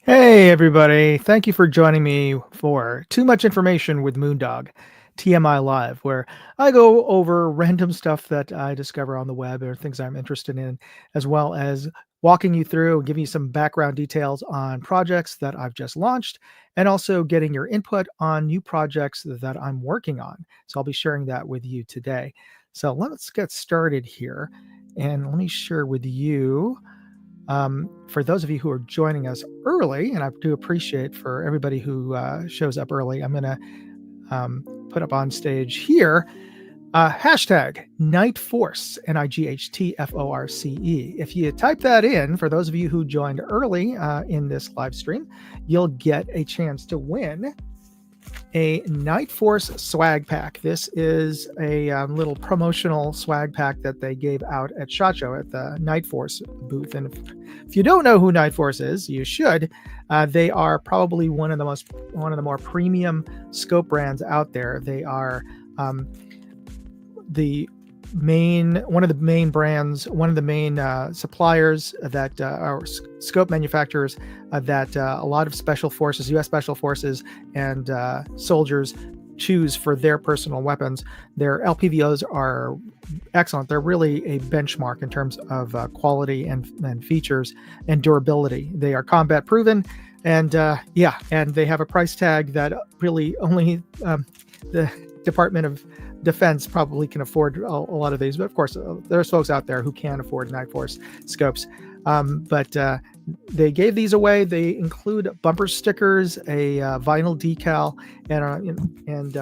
Hey, everybody. Thank you for joining me for Too Much Information with Moondog TMI Live, where I go over random stuff that I discover on the web or things I'm interested in, as well as walking you through and giving you some background details on projects that I've just launched, and also getting your input on new projects that I'm working on. So I'll be sharing that with you today. So let's get started here. And let me share with you. For those of you who are joining us early, and I do appreciate for everybody who shows up early, I'm going to put up on stage here hashtag Night Force, NIGHTFORCE. If you type that in, for those of you who joined early in this live stream, you'll get a chance to win a Night Force swag pack. This is a little promotional swag pack that they gave out at SHOT Show at the Night Force booth. And if you don't know who Night Force is, you should. They are probably one of the more premium scope brands out there. They are one of the main brands, one of the main suppliers that are scope manufacturers that a lot of special forces, U.S. Special Forces, and soldiers choose for their personal weapons. Their LPVOs are excellent. They're really a benchmark in terms of quality and features and durability. They are combat proven, and and they have a price tag that really only the Department of Defense probably can afford a lot of these, but of course there's folks out there who can afford Night Force scopes. But they gave these away. They include bumper stickers, a vinyl decal, and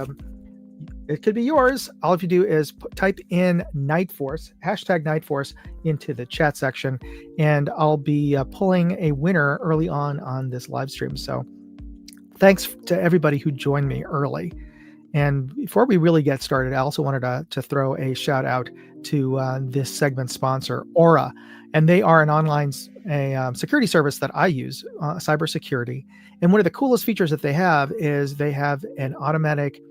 it could be yours. All you have to do is type in Night Force, hashtag Night Force, into the chat section, and I'll be pulling a winner early on this live stream. So thanks to everybody who joined me early. And before we really get started, I also wanted to throw a shout out to this segment sponsor, Aura. And they are an online security service that I use, cybersecurity. And one of the coolest features that they have is they have an automatic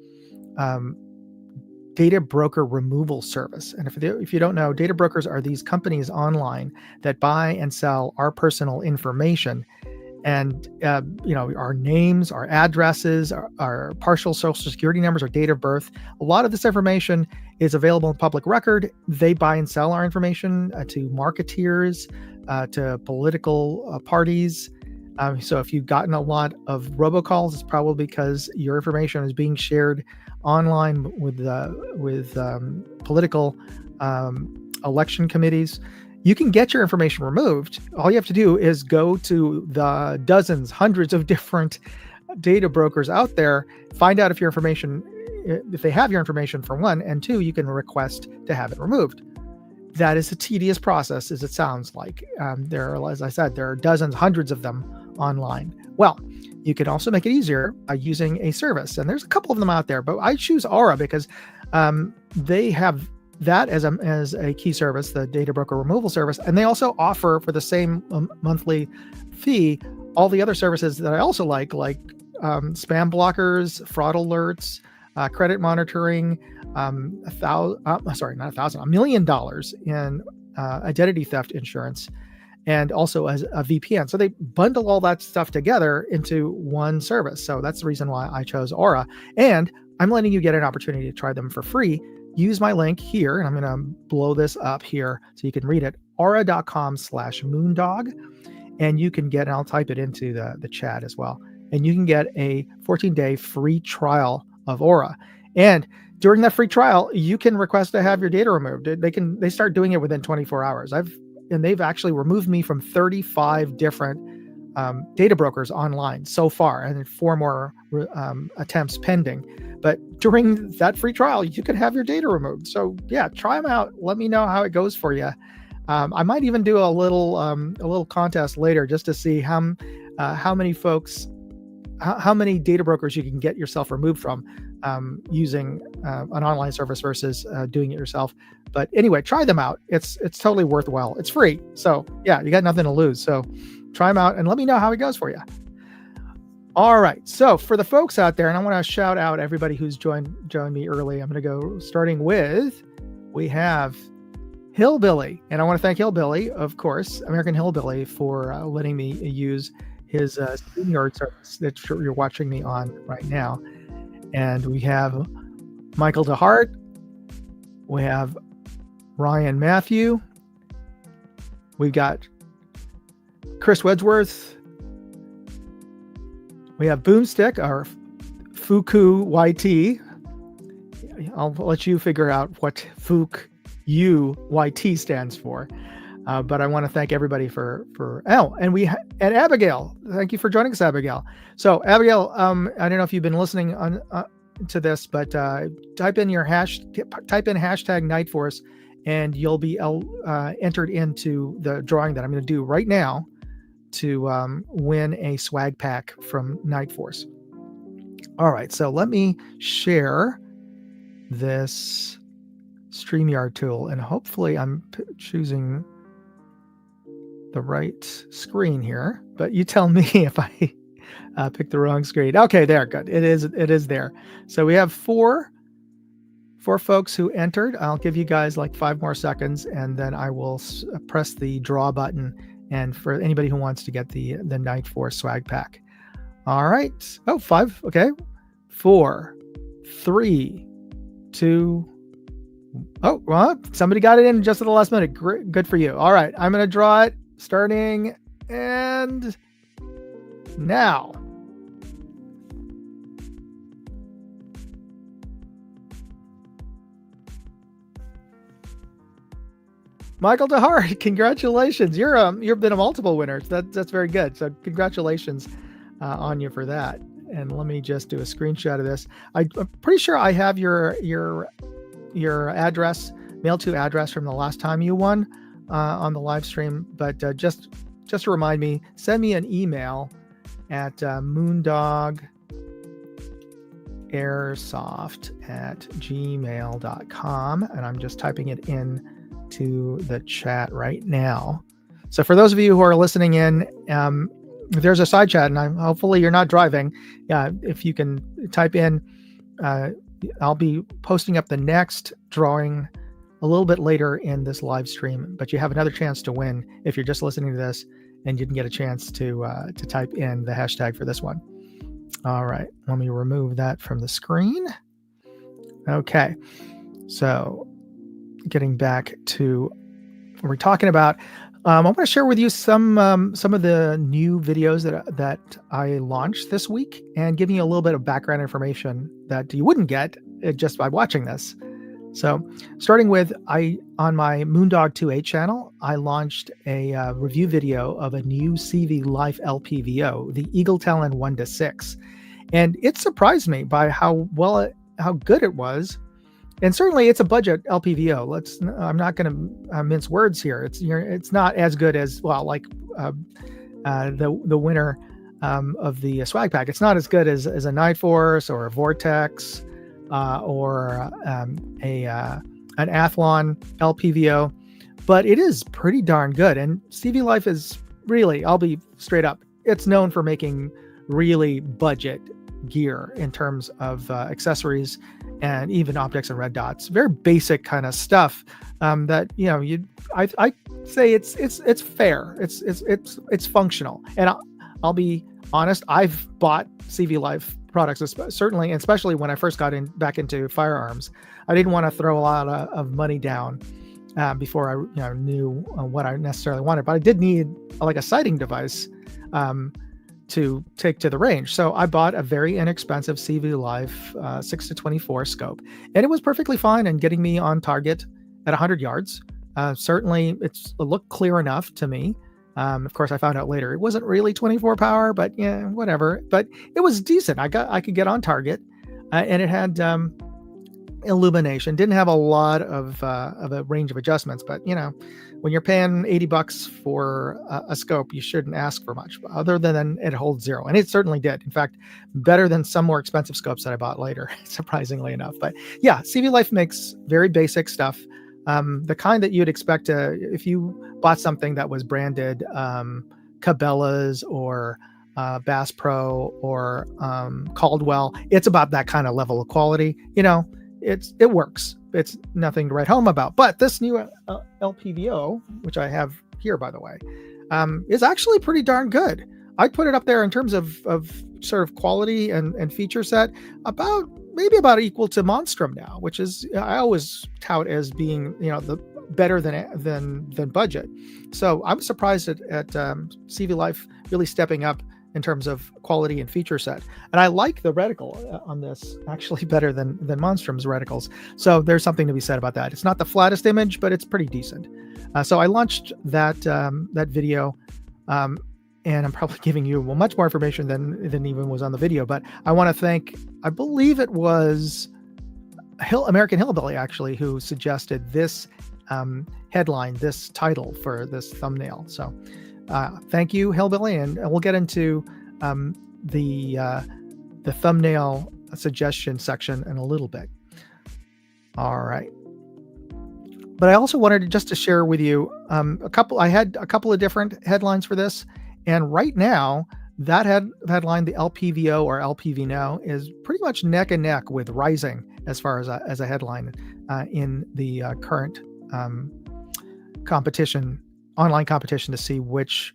data broker removal service. And if you don't know, data brokers are these companies online that buy and sell our personal information. And, our names, our addresses, our partial social security numbers, our date of birth. A lot of this information is available in public record. They buy and sell our information to marketeers, to political parties. So if you've gotten a lot of robocalls, it's probably because your information is being shared online with political election committees. You can get your information removed. All you have to do is go to the dozens, hundreds of different data brokers out there, find out if they have your information, for one, and two, you can request to have it removed. That is a tedious process, as it sounds like. As I said, there are dozens, hundreds of them online. Well, you can also make it easier by using a service, and there's a couple of them out there, but I choose Aura because they have that as a key service, the data broker removal service, and they also offer, for the same monthly fee, all the other services that I also like spam blockers, fraud alerts, credit monitoring, $1 million in identity theft insurance, and also as a VPN. So they bundle all that stuff together into one service. So that's the reason why I chose Aura, and I'm letting you get an opportunity to try them for free. Use my link here, and I'm going to blow this up here so you can read it, aura.com/moondog, and you can get, and I'll type it into the chat as well, and you can get a 14-day free trial of Aura. And during that free trial, you can request to have your data removed. They start doing it within 24 hours. They've actually removed me from 35 different data brokers online so far, and 4 more attempts pending. But during that free trial, you can have your data removed. So yeah, try them out. Let me know how it goes for you. I might even do a little contest later just to see how many folks, how many data brokers you can get yourself removed from using an online service versus doing it yourself. But anyway, try them out. It's totally worthwhile. It's free. So yeah, you got nothing to lose. So try them out and let me know how it goes for you. All right. So for the folks out there, and I want to shout out everybody who's joined me early. I'm going to go starting with, we have Hillbilly. And I want to thank Hillbilly, of course, American Hillbilly, for letting me use his StreamYard service that you're watching me on right now. And we have Michael DeHart. We have Ryan Matthew. We've got Chris Wedgeworth. We have Boomstick, our Fuku YT. I'll let you figure out what Fuku YT stands for. But I want to thank everybody for and Abigail. Thank you for joining us, Abigail. So Abigail, I don't know if you've been listening to this, but type in hashtag Nightforce, and you'll be entered into the drawing that I'm going to do right now to win a swag pack from Nightforce. All right, so let me share this StreamYard tool, and hopefully I'm choosing the right screen here, but you tell me if I picked the wrong screen. Okay, there, good. It is there. So we have four folks who entered. I'll give you guys like 5 more seconds, and then I will press the draw button. And for anybody who wants to get the Nightforce swag pack. All right. Oh, 5. Okay. 4, 3, 2. Oh, well, somebody got it in just at the last minute. Great, good for you. All right. I'm going to draw it starting and now. Michael DeHart, congratulations. You've been a multiple winner. That's very good. So congratulations on you for that. And let me just do a screenshot of this. I'm pretty sure I have your address, mail to address from the last time you won on the live stream. But just to remind me, send me an email at moondog.airsoft@gmail.com. And I'm just typing it in to the chat right now. So for those of you who are listening in, there's a side chat, and hopefully you're not driving. If you can type in, I'll be posting up the next drawing a little bit later in this live stream, but you have another chance to win if you're just listening to this and you didn't get a chance to type in the hashtag for this one. All right, let me remove that from the screen. Okay, so getting back to what we're talking about, I want to share with you some of the new videos that I launched this week, and giving you a little bit of background information that you wouldn't get just by watching this. So starting with, on my Moondog 2.8 channel, I launched a review video of a new CV Life LPVO, the Eagle Talon 1-6. And it surprised me by how good it was. And certainly it's a budget LPVO. I'm not going to mince words here. It's not as good as, well, like the winner of the swag pack. It's not as good as a Nightforce or a Vortex or an Athlon LPVO, but it is pretty darn good. And CV Life is really, I'll be straight up, it's known for making really budget gear in terms of accessories and even optics and red dots. Very basic kind of stuff that I say it's fair. It's functional. And I'll be honest, I've bought CV Life products, certainly, and especially when I first got back into firearms. I didn't want to throw a lot of money down before I knew what I necessarily wanted, but I did need like a sighting device to take to the range. So I bought a very inexpensive CV Life 6-24 scope, and it was perfectly fine and getting me on target at 100 yards. Certainly it looked clear enough to me. Of course, I found out later it wasn't really 24 power, but yeah, whatever. But it was decent. I could get on target, and it had illumination. Didn't have a lot of a range of adjustments, but when you're paying $80 for a scope, you shouldn't ask for much other than it holds 0. And it certainly did. In fact, better than some more expensive scopes that I bought later, surprisingly enough. But yeah, CV Life makes very basic stuff. The kind that you'd expect if you bought something that was branded Cabela's or Bass Pro or Caldwell. It's about that kind of level of quality. It works. It's nothing to write home about. But this new LPVO, which I have here, by the way, is actually pretty darn good. I'd put it up there in terms of sort of quality and feature set, maybe about equal to Monstrum now, which is I always tout as being the better than budget. So I was surprised at CV Life really stepping up in terms of quality and feature set. And I like the reticle on this actually better than Monstrum's reticles. So there's something to be said about that. It's not the flattest image, but it's pretty decent. So I launched that video, and I'm probably giving you much more information than even was on the video. But I want to thank, I believe it was American Hillbilly actually, who suggested this headline, this title for this thumbnail. So thank you, Hillbilly, and we'll get into the thumbnail suggestion section in a little bit. All right. But I also wanted just to share with you I had a couple of different headlines for this, and right now that headline, the LPVO or LPV is pretty much neck and neck with Rising as far as a headline in the current online competition to see which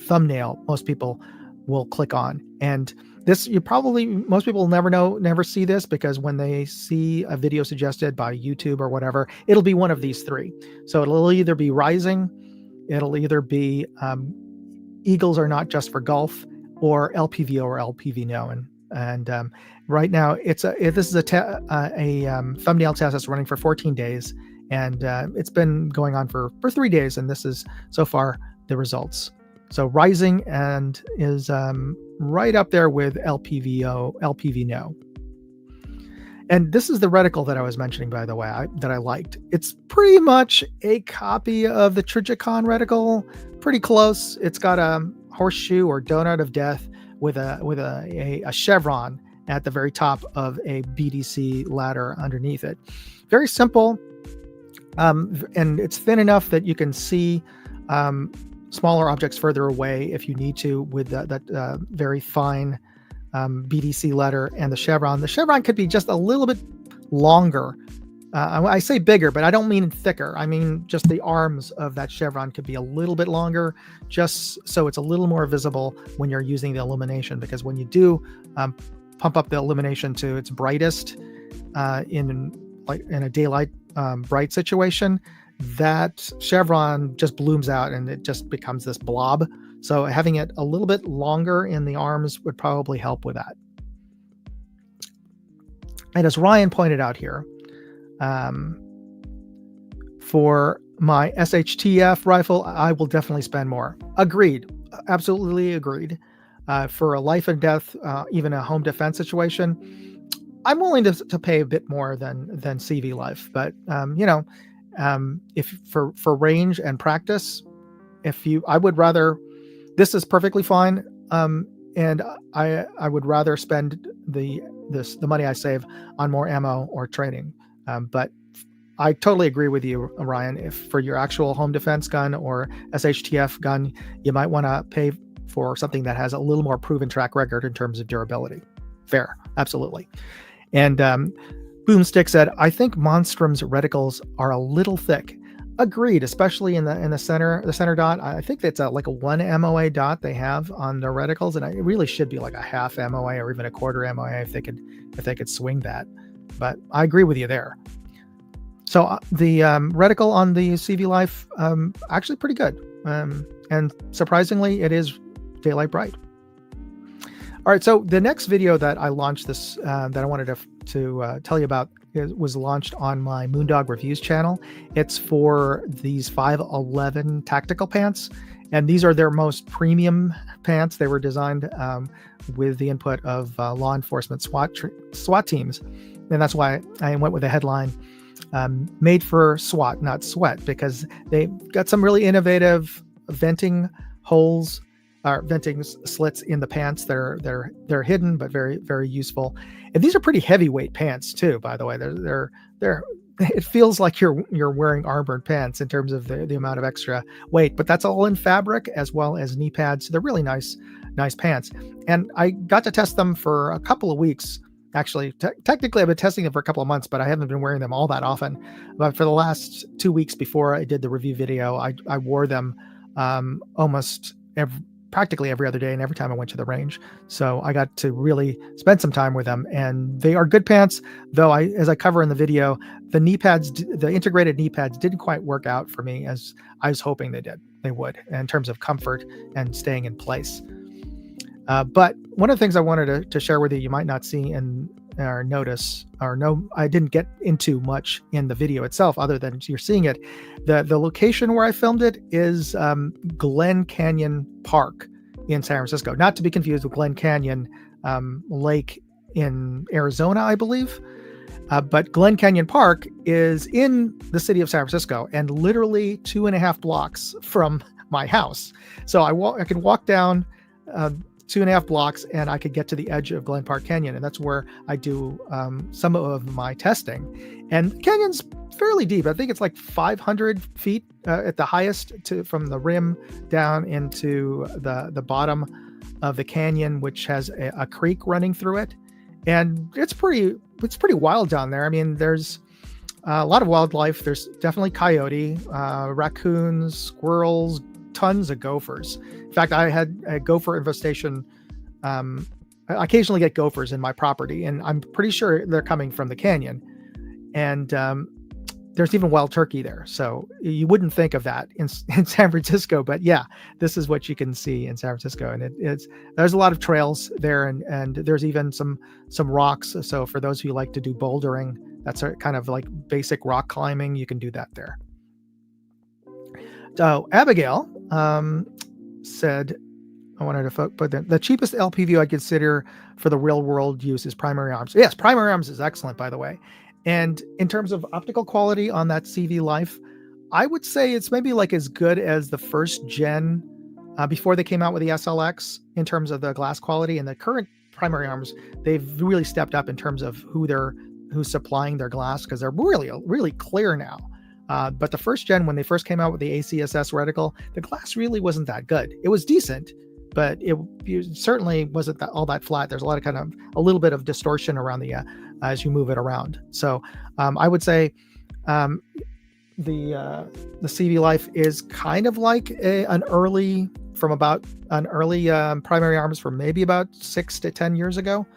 thumbnail most people will click on. And this, most people never see this, because when they see a video suggested by YouTube or whatever, it'll be one of these three. So it'll either be Rising, it'll either be Eagles Are Not Just for Golf, or LPVO or LPV No. And right now this is a thumbnail test that's running for 14 days, and it's been going on for 3 days, and this is so far the results. So Rising is right up there with LPV No. And this is the reticle that I was mentioning, by the way, that I liked. It's pretty much a copy of the Trigicon reticle, pretty close. It's got a horseshoe or donut of death with a chevron at the very top of a BDC ladder underneath it. Very simple, and it's thin enough that you can see smaller objects further away if you need to, with that very fine BDC letter and the chevron. The chevron could be just a little bit longer. I say bigger, but I don't mean thicker. I mean just the arms of that chevron could be a little bit longer, just so it's a little more visible when you're using the illumination. Because when you do pump up the illumination to its brightest in a daylight bright situation, that chevron just blooms out and it just becomes this blob. So having it a little bit longer in the arms would probably help with that. And as Ryan pointed out here, for my SHTF rifle, I will definitely spend more. Agreed. Absolutely agreed. For a life and death, even a home defense situation, I'm willing to pay a bit more than CV Life. But, if for range and practice, I would rather, this is perfectly fine. And I would rather spend the money I save on more ammo or training. But I totally agree with you, Ryan. If for your actual home defense gun or SHTF gun, you might want to pay for something that has a little more proven track record in terms of durability. Fair, absolutely. And Boomstick said, I think Monstrum's reticles are a little thick. Agreed, especially in the center dot. I think that's like a 1 MOA dot they have on their reticles, and it really should be like a half MOA or even a quarter MOA if they could swing that. But I agree with you there. So the reticle on the CV Life actually pretty good, and surprisingly, it is daylight bright. All right, so the next video that I launched that I wanted to tell you about was launched on my Moondog Reviews channel. It's for these 511 tactical pants, and these are their most premium pants. They were designed with the input of law enforcement SWAT teams, and that's why I went with the headline, made for SWAT, not sweat, because they've got some really innovative venting holes, venting slits in the pants. They're hidden but very, very useful. And these are pretty heavyweight pants too, by the way. They're it feels like you're wearing armored pants in terms of the amount of extra weight, but that's all in fabric as well as knee pads. So they're really nice pants. And I got to test them for a couple of weeks. Actually, technically I've been testing them for a couple of months, but I haven't been wearing them all that often. But for the last 2 weeks before I did the review video, I wore them almost practically every other day and every time I went to the range. So I got to really spend some time with them, and they are good pants, though as I cover in the video, the knee pads, the integrated knee pads didn't quite work out for me as I was hoping they would in terms of comfort and staying in place. But one of the things I wanted to share with you might not see or notice or know, I didn't get into much in the video itself other than you're seeing it. The location where I filmed it is Glen Canyon Park in San Francisco, not to be confused with Glen Canyon Lake in Arizona, I believe. But Glen Canyon Park is in the city of San Francisco and literally 2.5 blocks from my house. So I could walk down 2.5 blocks and I could get to the edge of Glen Park Canyon. And that's where I do some of my testing. And the canyon's fairly deep. I think it's like 500 feet at the highest from the rim down into the bottom of the canyon, which has a creek running through it. And it's pretty wild down there. I mean, there's a lot of wildlife. There's definitely coyote, raccoons, squirrels, tons of gophers. In fact, I had a gopher infestation. I occasionally get gophers in my property, and I'm pretty sure they're coming from the canyon. And there's even wild turkey there. So you wouldn't think of that in San Francisco, but yeah, this is what you can see in San Francisco. And there's a lot of trails there, and there's even some rocks. So for those who like to do bouldering, that's a kind of like basic rock climbing, you can do that there. So Abigail said, I wanted to put the cheapest LP I consider for the real world use is primary arms. Yes, primary arms is excellent, by the way. And in terms of optical quality on that CV Life, I would say it's maybe like as good as the first gen before they came out with the SLX in terms of the glass quality. And the current primary arms, they've really stepped up in terms of who's supplying their glass, because they're really clear now. But the first gen, when they first came out with the ACSS reticle, the glass really wasn't that good. It was decent, but it certainly wasn't all that flat. There's a lot of a little bit of distortion around the as you move it around. So I would say the CV Life is kind of like an early primary arms from maybe about 6 to 10 years ago.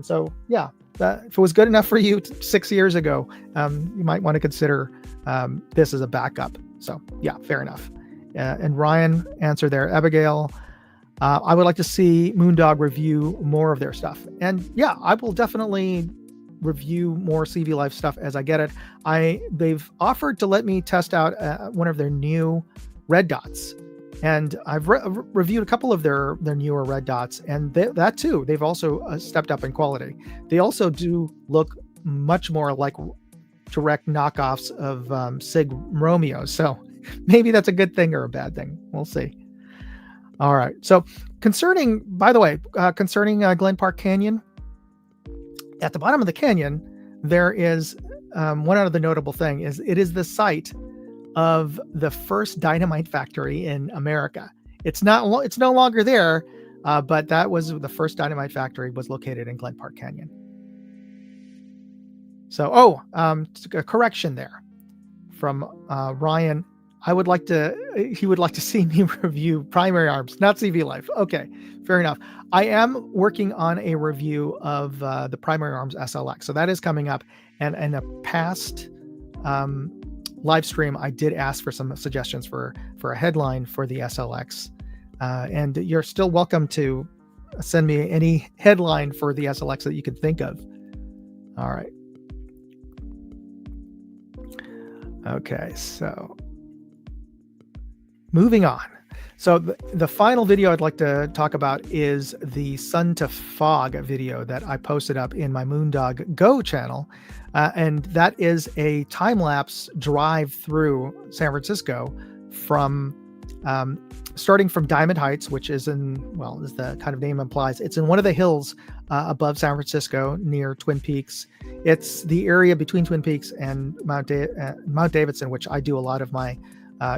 So yeah, if it was good enough for you 6 years ago, you might want to consider this as a backup. So yeah, fair enough. And Ryan answered there, Abigail, I would like to see Moondog review more of their stuff. And yeah, I will definitely review more CV Life stuff as I get it. They've offered to let me test out one of their new red dots. And I've reviewed a couple of their newer red dots, and that too, they've also stepped up in quality. They also do look much more like direct knockoffs of Sig Romeo. So maybe that's a good thing or a bad thing. We'll see. All right. So concerning Glen Park Canyon, at the bottom of the canyon, there is one other notable thing is it is the site of the first dynamite factory in America. It's no longer there, but that was the first dynamite factory was located in Glen Park Canyon. So, a correction there from Ryan. He would like to see me review primary arms, not CV Life. Okay, fair enough. I am working on a review of the primary arms SLX. So that is coming up. And in a past live stream, I did ask for some suggestions for a headline for the SLX. And you're still welcome to send me any headline for the SLX that you can think of. All right. Okay, so moving on. So the final video I'd like to talk about is the sun to fog video that I posted up in my Moondog Go channel. And that is a time-lapse drive through San Francisco from starting from Diamond Heights, which is as the kind of name implies, it's in one of the hills above San Francisco near Twin Peaks. It's the area between Twin Peaks and Mount Davidson, which I do a lot of my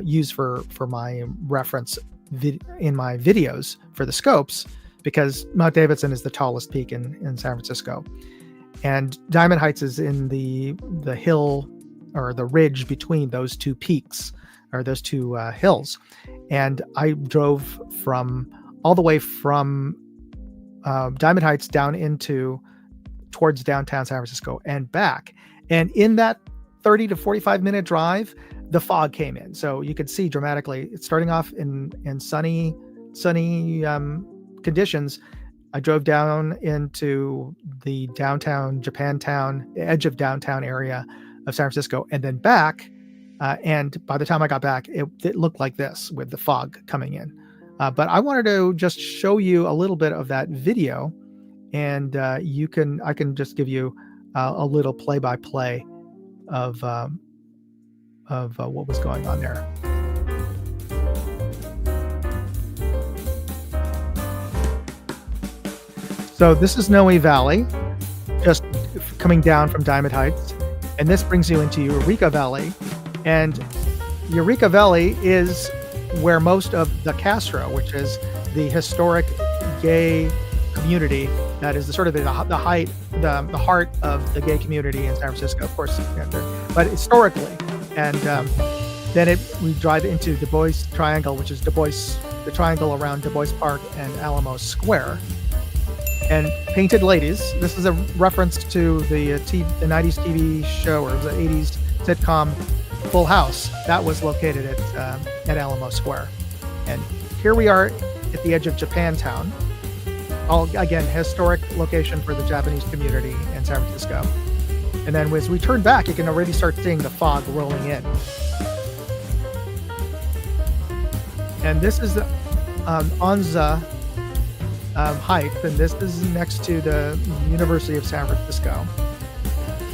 use for my reference in my videos for the scopes, because Mount Davidson is the tallest peak in San Francisco. And Diamond Heights is in the hill or the ridge between those two peaks or those two hills. And I drove from all the way from Diamond Heights down into towards downtown San Francisco and back. And in that 30 to 45-minute drive, the fog came in. So you could see dramatically, it's starting off in sunny conditions. I drove down into the downtown Japantown, edge of downtown area of San Francisco, and then back. And by the time I got back, it looked like this with the fog coming in. But I wanted to just show you a little bit of that video, and I can just give you a little play-by-play of what was going on there. So this is Noe Valley, just coming down from Diamond Heights, and this brings you into Eureka Valley. And Eureka Valley is where most of the Castro, which is the historic gay community that is the sort of the heart of the gay community in San Francisco, of course, but historically. And then we drive into Du Bois Triangle, which is the triangle around Du Bois Park and Alamo Square. And Painted Ladies, this is a reference to the 90s TV show or the 80s sitcom Full House. That was located at Alamo Square. And here we are at the edge of Japantown. Again, historic location for the Japanese community in San Francisco. And then as we turn back, you can already start seeing the fog rolling in. And this is Onza Heights, and this is next to the University of San Francisco.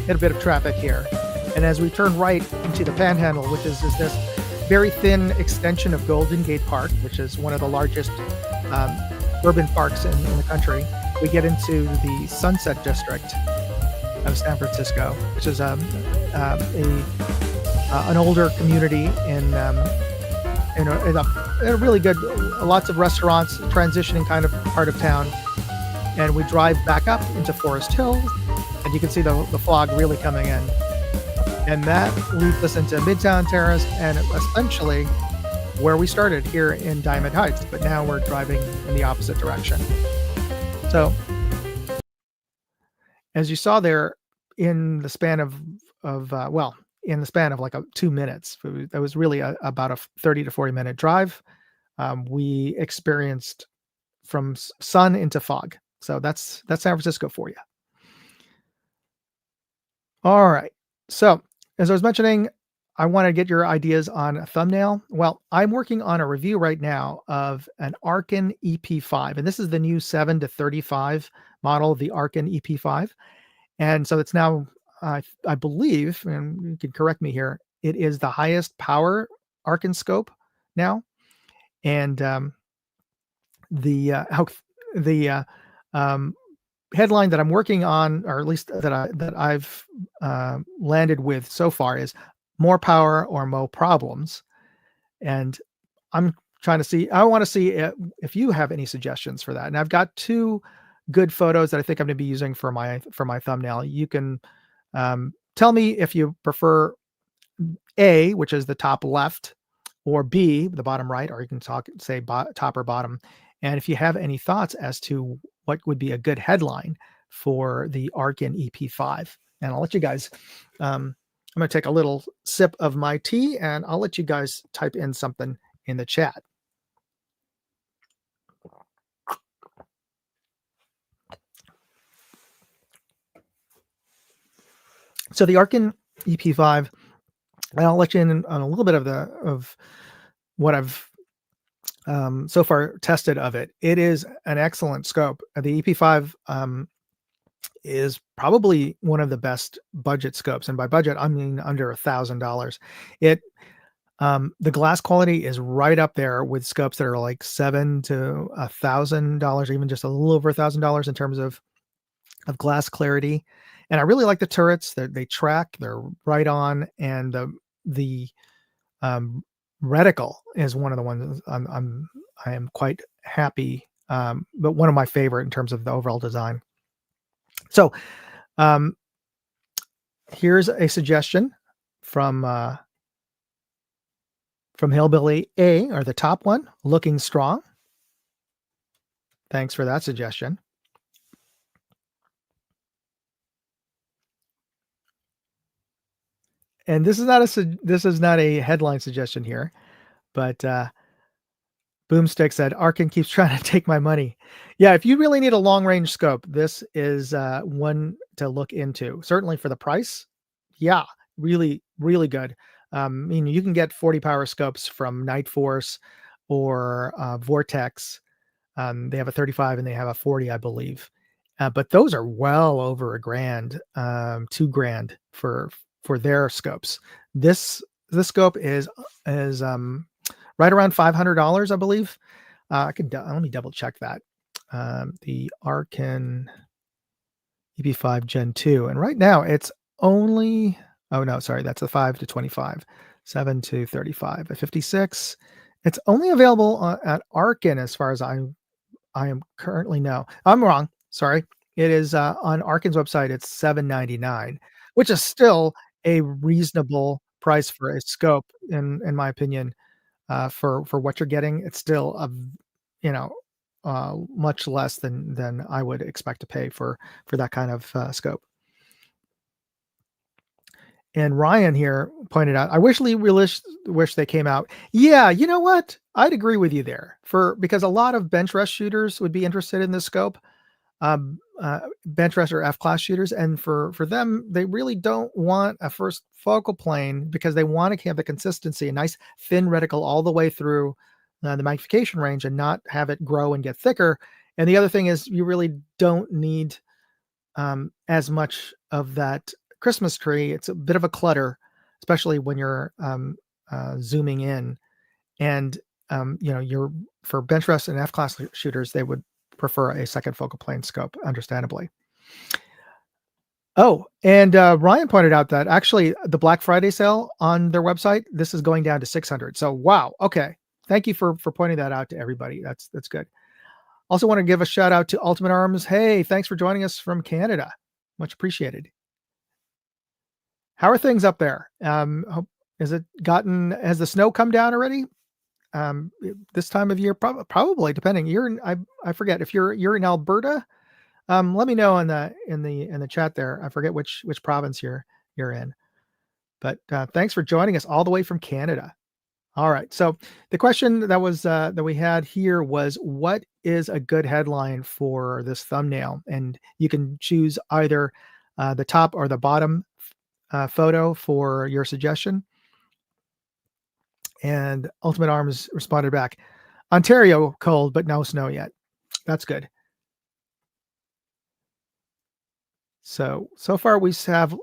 Get a bit of traffic here. And as we turn right into the Panhandle, which is this very thin extension of Golden Gate Park, which is one of the largest urban parks in the country, we get into the Sunset District of San Francisco, which is an older community in a really good, lots of restaurants, transitioning kind of part of town. And we drive back up into Forest Hills, and you can see the fog really coming in. And that leads us into Midtown Terrace and essentially where we started here in Diamond Heights, but now we're driving in the opposite direction. So as you saw there, in the span of like 2 minutes, that was really about a 30 to 40 minute drive. We experienced from sun into fog. So that's San Francisco for you. All right. So as I was mentioning, I want to get your ideas on a thumbnail. Well, I'm working on a review right now of an Arkin EP5, and this is the new 7 to 35 model, the Arkin EP5. And so it's now, I believe, and you can correct me here, it is the highest power Arkin scope now. And the headline that I'm working on, or at least that I've landed with so far, is more power or more problems. And I'm trying to see, I want to see if you have any suggestions for that. And I've got 2 good photos that I think I'm going to be using for my thumbnail. You can tell me if you prefer A, which is the top left, or B, the bottom right, or you can say top or bottom. And if you have any thoughts as to what would be a good headline for the Arkin EP5. And I'll let you guys, I'm going to take a little sip of my tea, and I'll let you guys type in something in the chat. So the Arkin EP5, and I'll let you in on a little bit of what I've so far tested of it. It is an excellent scope. The EP5 is probably one of the best budget scopes, and by budget I mean under $1,000. It the glass quality is right up there with scopes that are like $700 to $1,000, even just a little over $1,000 in terms of glass clarity. And I really like the turrets. They track, they're right on, and the reticle is one of the ones I am quite happy, but one of my favorite in terms of the overall design. So here's a suggestion from Hillbilly A, or the top one, looking strong. Thanks for that suggestion. And this is not a headline suggestion here, but Boomstick said, Arkin keeps trying to take my money. Yeah, if you really need a long range scope, this is one to look into. Certainly for the price. Yeah, really, really good. You can get 40 power scopes from Night Force or Vortex. They have a 35 and they have a 40, I believe. But those are well over a grand, 2 grand for their scopes. This this scope is right around $500, I believe. Let me double check that. The Arkin EP5 Gen 2, and right now it's only. Oh no, sorry, that's a 5 to 25, 7 to 35, a 56. It's only available at Arkin as far as I am currently no. I'm wrong. Sorry. It is on Arkin's website. It's 7.99, which is still a reasonable price for a scope, in my opinion. For what you're getting, it's still you know much less than I would expect to pay for that kind of scope. And Ryan here pointed out, I wish they came out. Yeah, you know what? I'd agree with you there because a lot of bench rest shooters would be interested in this scope, bench rest or F class shooters, and for them, they really don't want a first focal plane because they want to have the consistency, a nice thin reticle all the way through the magnification range, and not have it grow and get thicker. And the other thing is, you really don't need as much of that Christmas tree. It's a bit of a clutter, especially when you're zooming in. And you're for bench rest and F class shooters, they would prefer a second focal plane scope, understandably. Oh, and Ryan pointed out that actually the Black Friday sale on their website, this is going down to 600. So wow, okay. Thank you for pointing that out to everybody. That's good. Also want to give a shout out to Ultimate Arms. Hey, thanks for joining us from Canada. Much appreciated. How are things up there? Has the snow come down already? This time of year, probably depending. I forget if you're in Alberta. Let me know in the chat there. I forget which province you're in. But thanks for joining us all the way from Canada. All right. So the question that we had here was, what is a good headline for this thumbnail? And you can choose either the top or the bottom photo for your suggestion. And Ultimate Arms responded back, Ontario cold, but no snow yet. That's good. So far we have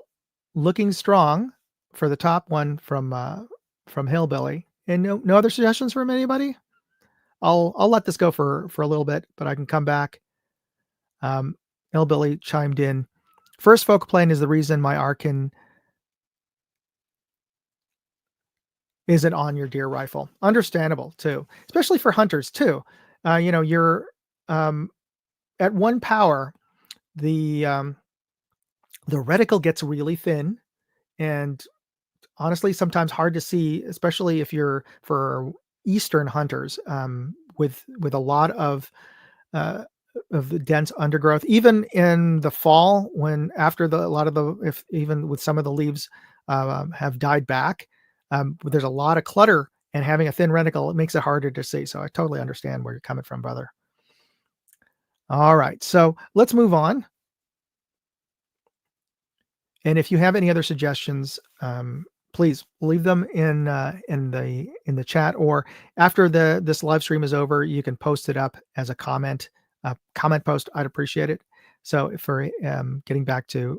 looking strong for the top one from Hillbilly. And no other suggestions from anybody? I'll let this go for a little bit, but I can come back. Hillbilly chimed in. First focal plane is the reason my Arkin isn't on your deer rifle. Understandable too, especially for hunters too. You're at 1 power, the reticle gets really thin, and honestly, sometimes hard to see, especially if you're for Eastern hunters, with a lot of the dense undergrowth, even in the fall, when after even with some of the leaves have died back, there's a lot of clutter, and having a thin reticle, it makes it harder to see. So I totally understand where you're coming from, brother. All right, so let's move on. And if you have any other suggestions, please leave them in the chat, or after this live stream is over, you can post it up as a comment post. I'd appreciate it. So for getting back to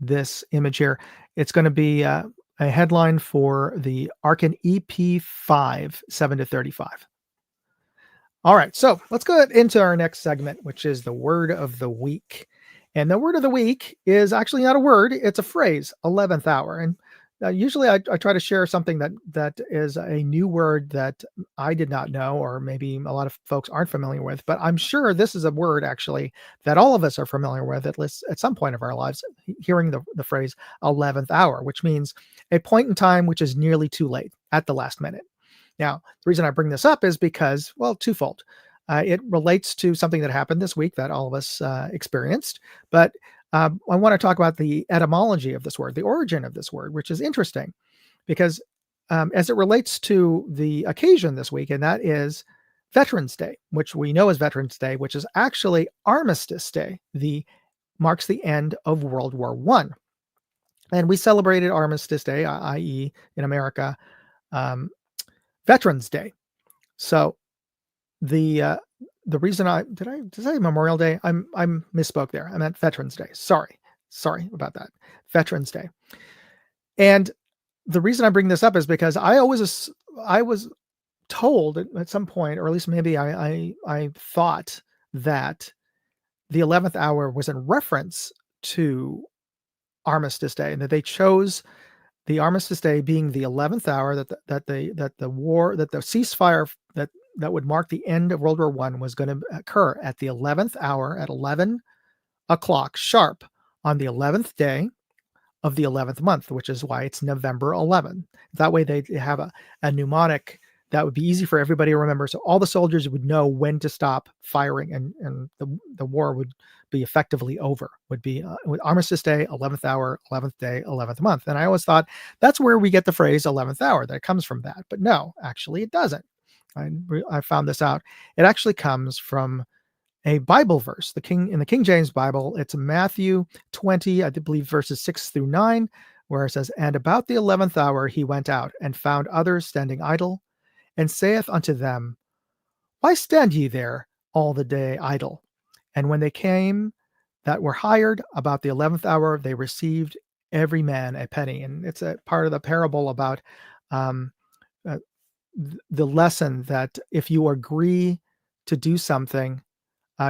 this image here, it's going to be a headline for the Arkin EP5 7 to 35. All right, so let's go into our next segment, which is the word of the week. And the word of the week is actually not a word, it's a phrase, 11th hour. And usually I try to share something that is a new word that I did not know, or maybe a lot of folks aren't familiar with, but I'm sure this is a word actually that all of us are familiar with, at least at some point of our lives, hearing the phrase 11th hour, which means a point in time which is nearly too late, at the last minute. Now, the reason I bring this up is because, well, twofold. It relates to something that happened this week that all of us experienced. But I want to talk about the etymology of this word, the origin of this word, which is interesting because as it relates to the occasion this week, and that is Veterans Day, which we know as Veterans Day, which is actually Armistice Day, marks the end of World War One. And we celebrated Armistice Day, i.e., in America, Veterans Day. So the reason did I say Memorial Day? I'm misspoke there. I meant Veterans Day. Sorry about that. Veterans Day. And the reason I bring this up is because I was told at some point, or at least maybe I thought that the 11th hour was in reference to Armistice Day, and that they chose the Armistice Day being the 11th hour, that the ceasefire that would mark the end of World War One was going to occur at the 11th hour at 11 o'clock sharp on the 11th day of the 11th month, which is why it's November 11. That way they have a mnemonic that would be easy for everybody to remember. So all the soldiers would know when to stop firing, and the war would be effectively over, would be with Armistice Day, 11th hour, 11th day, 11th month. And I always thought that's where we get the phrase 11th hour, that it comes from that. But no, actually it doesn't. I found this out. It actually comes from a Bible verse, in the King James Bible. It's Matthew 20, I believe verses 6 through 9, where it says, "And about the 11th hour he went out and found others standing idle, and saith unto them, Why stand ye there all the day idle? And when they came that were hired about the 11th hour, they received every man a penny." And it's a part of the parable about um, uh, the lesson that if you agree to do something,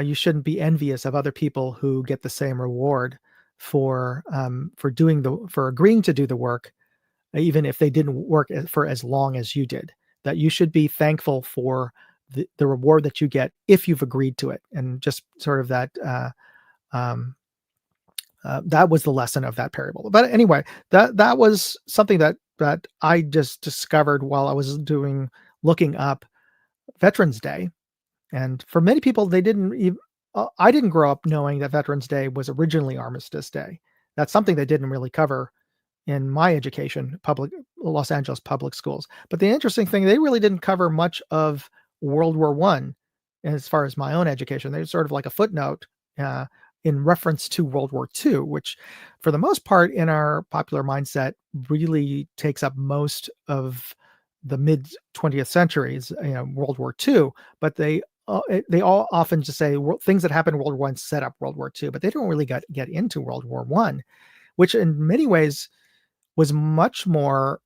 you shouldn't be envious of other people who get the same reward for agreeing to do the work, even if they didn't work for as long as you did. That you should be thankful for the reward that you get if you've agreed to it, and just sort of that. That was the lesson of that parable. But anyway, that was something that I just discovered while I was looking up Veterans Day. And for many people, they didn't even, I didn't grow up knowing that Veterans Day was originally Armistice Day. That's something they didn't really cover in my education, Los Angeles public schools. But the interesting thing, they really didn't cover much of World War One as far as my own education. They're sort of like a footnote in reference to World War II, which for the most part in our popular mindset really takes up most of the mid 20th centuries, World War II. But they all often just say things that happened in World War I set up World War II, but they don't really get into World War I, which in many ways was much more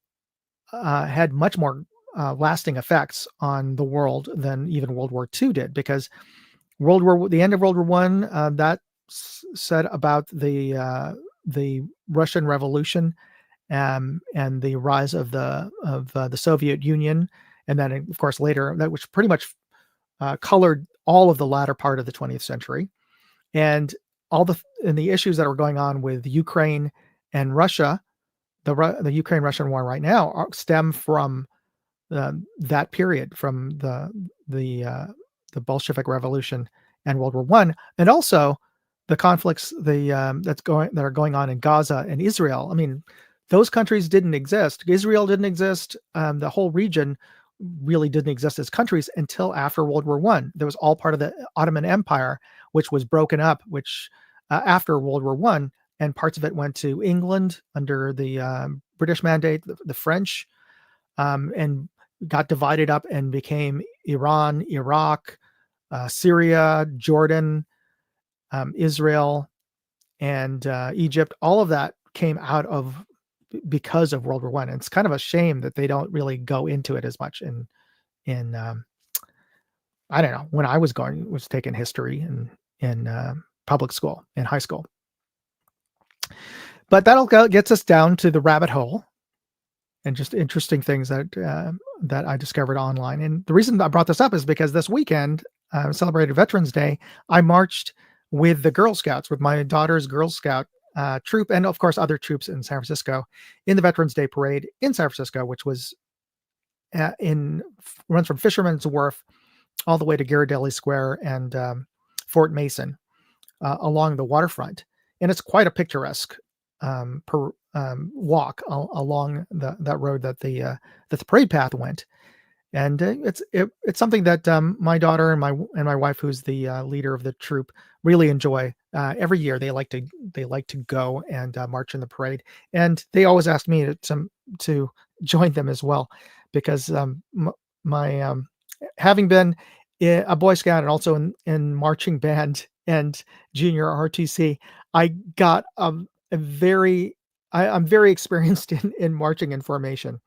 had much more lasting effects on the world than even World War II did, because the end of World War I, that said about the Russian Revolution and the rise of the Soviet Union, and then of course later that, which pretty much colored all of the latter part of the 20th century, and the issues that are going on with Ukraine and Russia. The Ukraine-Russian war right now stem from that period, from the Bolshevik Revolution and World War One, and also the conflicts that are going on in Gaza and Israel. I mean, those countries didn't exist. Israel didn't exist. The whole region really didn't exist as countries until after World War One. That was all part of the Ottoman Empire, which was broken up, after World War One. And parts of it went to England under the British Mandate, the French, and got divided up and became Iran, Iraq, Syria, Jordan, Israel, and Egypt. All of that came out because of World War One. And it's kind of a shame that they don't really go into it as much in I don't know, when I was taking history in public school, in high school. But gets us down to the rabbit hole and just interesting things that I discovered online. And the reason I brought this up is because this weekend, celebrated Veterans Day, I marched with the Girl Scouts, with my daughter's Girl Scout troop, and of course other troops in San Francisco, in the Veterans Day parade in San Francisco, which was runs from Fisherman's Wharf all the way to Ghirardelli Square and Fort Mason along the waterfront, and it's quite a picturesque walk along that road that the parade path went. And it's something that my daughter and my wife, who's the leader of the troop, really enjoy. Every year they like to go and march in the parade, and they always ask me to join them as well, because my having been a Boy Scout and also in marching band and junior RTC, I got a very I'm very experienced in marching and formation.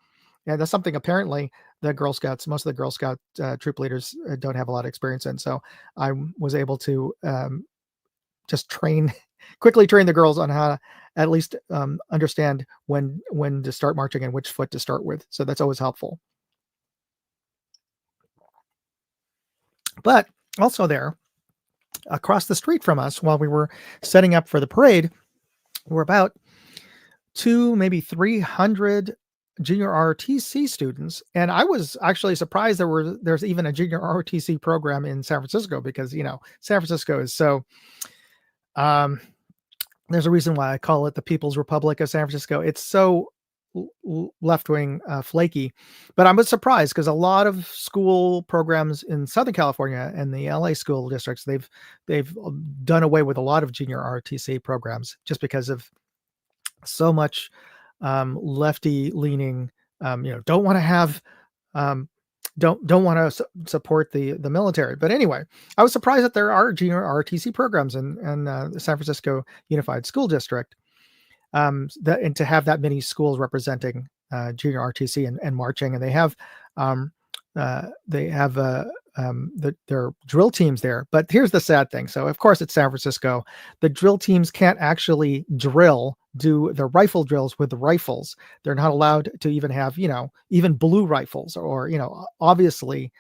And that's something apparently most of the Girl Scout troop leaders don't have a lot of experience in. So I was able to just quickly train the girls on how to at least understand when to start marching and which foot to start with. So that's always helpful. But also there, across the street from us, while we were setting up for the parade, were about maybe 300 junior ROTC students, and I was actually surprised there's even a junior ROTC program in San Francisco, because San Francisco is so there's a reason why I call it the People's Republic of San Francisco. It's so left-wing flaky, but I was surprised because a lot of school programs in Southern California and the LA school districts, they've done away with a lot of junior ROTC programs just because of so much lefty leaning, don't want to have don't want to support the military. But anyway, I was surprised that there are junior ROTC programs in the San Francisco Unified School District, and to have that many schools representing junior ROTC and marching, and they have their drill teams there. But here's the sad thing. So of course it's San Francisco. The drill teams can't actually do the rifle drills with the rifles. They're not allowed to even have, even blue rifles or, obviously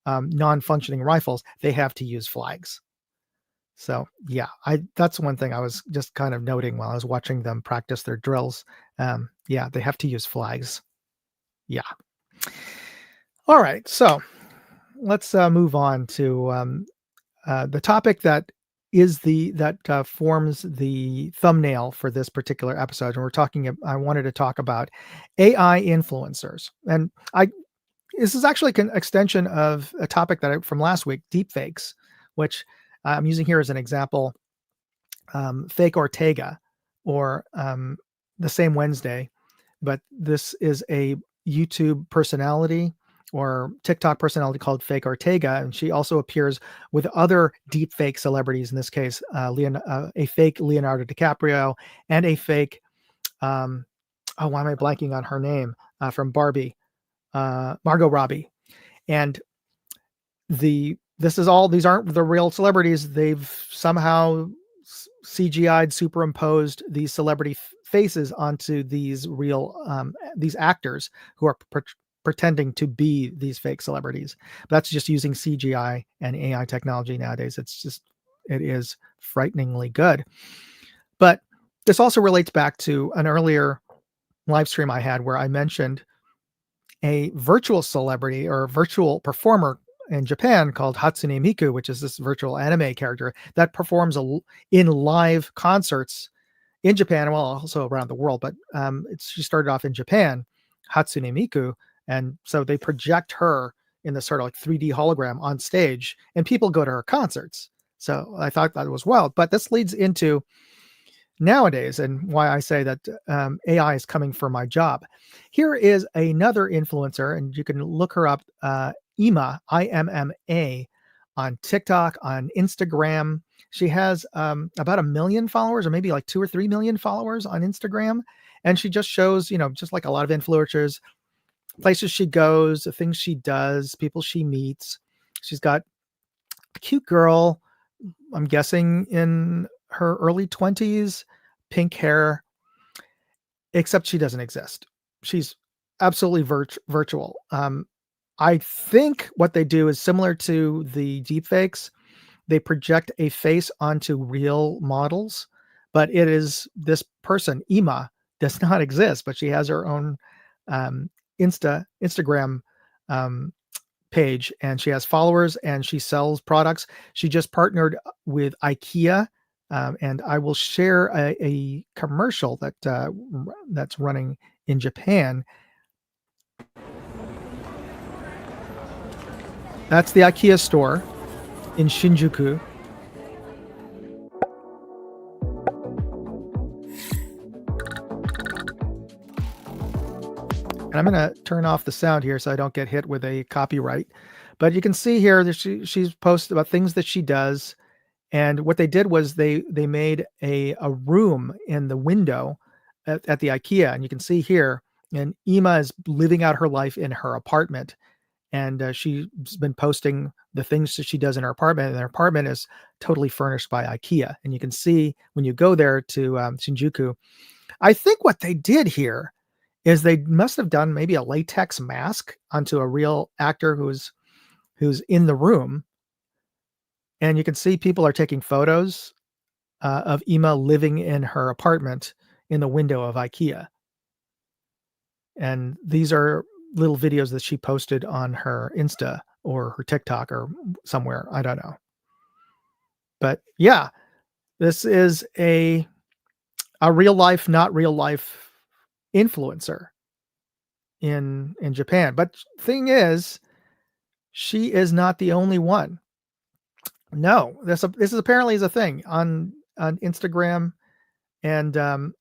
non-functioning rifles. They have to use flags. So yeah, that's one thing I was just kind of noting while I was watching them practice their drills. Yeah, they have to use flags. Yeah. All right. So let's move on to the topic that forms the thumbnail for this particular episode. And I wanted to talk about AI influencers. And this is actually an extension of a topic from last week, deepfakes, which I'm using here as an example. Fake Ortega, or The Same Wednesday, but this is a YouTube personality or TikTok personality called Fake Ortega, and she also appears with other deepfake celebrities. In this case, a fake Leonardo DiCaprio and a fake. Why am I blanking on her name? From Barbie, Margot Robbie, and these aren't the real celebrities. They've somehow CGI'd, superimposed these celebrity faces onto these these actors who are pretending to be these fake celebrities. But that's just using CGI and AI technology nowadays. It is frighteningly good. But this also relates back to an earlier live stream I had where I mentioned a virtual celebrity or virtual performer in Japan called Hatsune Miku, which is this virtual anime character that performs in live concerts in Japan, well, also around the world. But she started off in Japan, Hatsune Miku, and so they project her in this sort of like 3D hologram on stage, and people go to her concerts. So I thought that was wild. But this leads into nowadays, and why I say that AI is coming for my job. Here is another influencer, and you can look her up, Imma, IMMA, on TikTok, on Instagram. She has about 1 million followers, or maybe like 2 or 3 million followers on Instagram. And she just shows, just like a lot of influencers, places she goes, the things she does, people she meets. She's got a cute girl, I'm guessing in her early 20s, pink hair, except she doesn't exist. She's absolutely virtual. I think what they do is similar to the deepfakes. They project a face onto real models, but it is this person, Imma, does not exist, but she has her own Instagram page, and she has followers and she sells products. She just partnered with IKEA, and I will share a commercial that's running in Japan. That's the IKEA store in Shinjuku. And I'm going to turn off the sound here so I don't get hit with a copyright. But you can see here that she's posted about things that she does. And what they did was they made a room in the window at the IKEA. And you can see here, and Ima is living out her life in her apartment. And she's been posting the things that she does in her apartment. And her apartment is totally furnished by IKEA. And you can see when you go there to Shinjuku, I think what they did here is they must have done maybe a latex mask onto a real actor who's in the room. And you can see people are taking photos of Ima living in her apartment in the window of IKEA. And these are little videos that she posted on her Insta or her TikTok or somewhere. I don't know. But yeah, this is a real life, not real life influencer in Japan. But thing is, she is not the only one. No, this is apparently is a thing on Instagram, and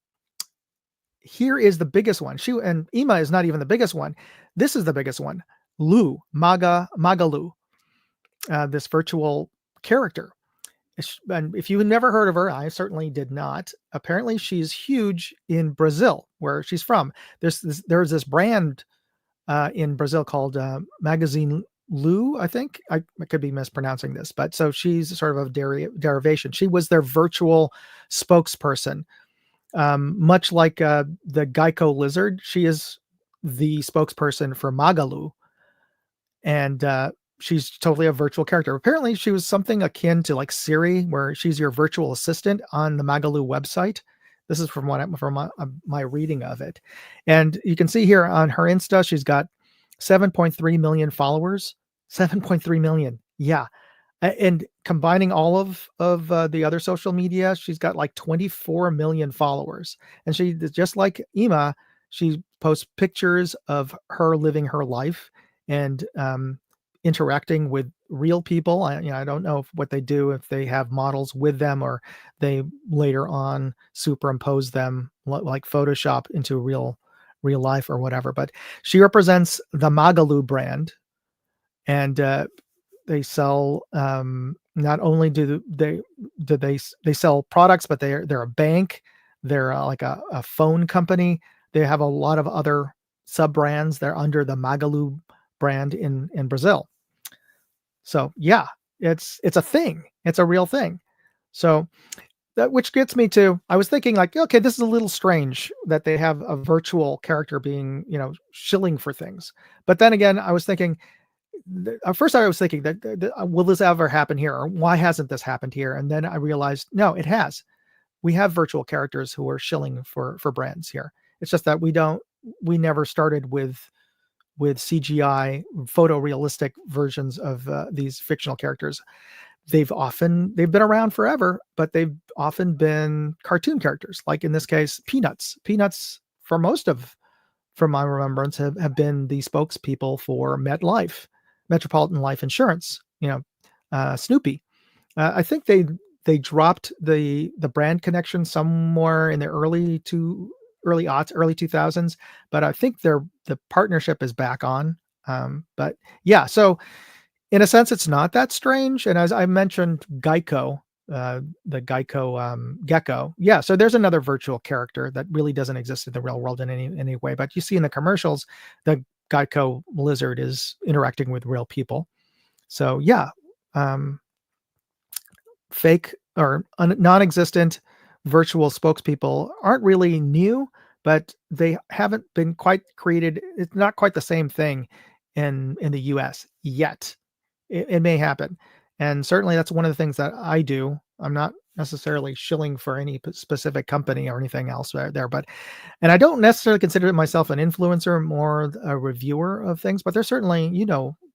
here is the biggest one. And Ima is not even the biggest one. This is the biggest one. Magalu, this virtual character. And if you've never heard of her, I certainly did not. Apparently, she's huge in Brazil, where she's from. There's this brand in Brazil called Magazine Lu, I think. I could be mispronouncing this, but so she's sort of a derivation. She was their virtual spokesperson. Much like the Geico lizard, she is the spokesperson for Magalu. And she's totally a virtual character. Apparently, she was something akin to like Siri, where she's your virtual assistant on the Magalu website. This is from my reading of it. And you can see here on her Insta, she's got 7.3 million followers. 7.3 million. Yeah. And combining all of the other social media, she's got like 24 million followers. And she, just like Ima, she posts pictures of her living her life and interacting with real people. I don't know what they do, if they have models with them or they later on superimpose them like Photoshop into real life or whatever. But she represents the Magalu brand, and they sell not only do they sell products, but they're a bank. They're like a phone company. They have a lot of other sub brands. They're under the Magalu brand in Brazil. So yeah, it's a thing. It's a real thing. So that, which gets me to, I was thinking like, okay, this is a little strange that they have a virtual character being, shilling for things. But then again, I was thinking, at first I was thinking that will this ever happen here? Or why hasn't this happened here? And then I realized, no, it has. We have virtual characters who are shilling for brands here. It's just that we never started with CGI photorealistic versions of these fictional characters. They've been around forever, but they've often been cartoon characters. Like in this case, Peanuts. Peanuts, from my remembrance, have been the spokespeople for MetLife, Metropolitan Life Insurance. Snoopy. I think they dropped the brand connection somewhere in the early 2000s, but I think the partnership is back on. But yeah, so in a sense, it's not that strange. And as I mentioned, Geico, the Geico gecko. Yeah, so there's another virtual character that really doesn't exist in the real world in any way. But you see in the commercials, the Geico lizard is interacting with real people. So yeah, fake or non-existent virtual spokespeople aren't really new, but they haven't been quite created. It's not quite the same thing in the US yet. It may happen. And certainly that's one of the things that I do. I'm not necessarily shilling for any specific company or anything else there, and I don't necessarily consider myself an influencer, more a reviewer of things, but there's certainly,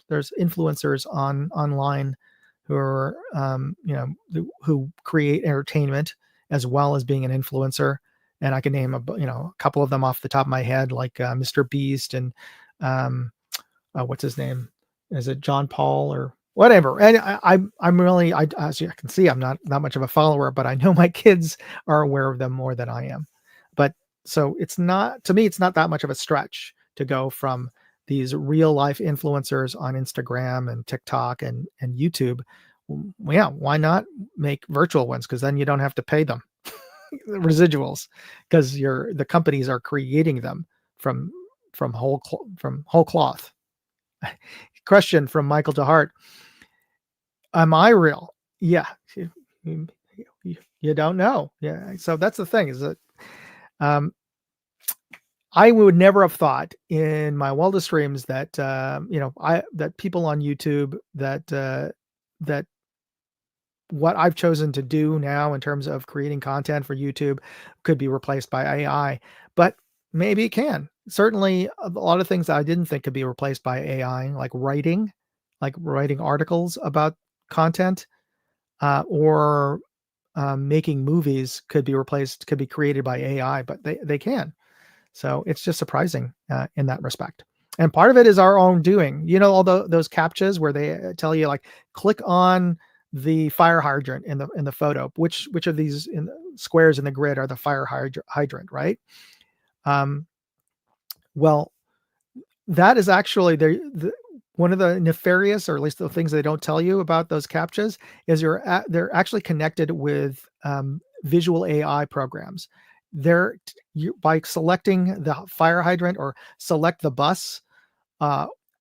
there's influencers online who are who create entertainment as well as being an influencer. And I can name a couple of them off the top of my head, like Mr. Beast and um, what's his name? Is it John Paul or whatever? And I'm really, as you can see, I'm not much of a follower, but I know my kids are aware of them more than I am. But so it's not, to me, it's not that much of a stretch to go from these real life influencers on Instagram and TikTok and YouTube. Yeah, why not make virtual ones? Because then you don't have to pay them residuals, because the companies are creating them from whole cloth. Question from Michael DeHart: am I real? Yeah, you don't know. Yeah, so that's the thing, is that I would never have thought in my wildest dreams that that people on YouTube, that what I've chosen to do now in terms of creating content for YouTube could be replaced by AI, but maybe it can. Certainly, a lot of things that I didn't think could be replaced by AI, like writing articles about content, or making movies could be created by AI, but they can. So it's just surprising in that respect. And part of it is our own doing. All those captchas where they tell you, like, click on the fire hydrant in the photo. Which of these squares in the grid are the fire hydrant, right? Well, that is actually one of the nefarious, or at least the things they don't tell you about those captchas, is they're actually connected with visual AI programs. By selecting the fire hydrant or select the bus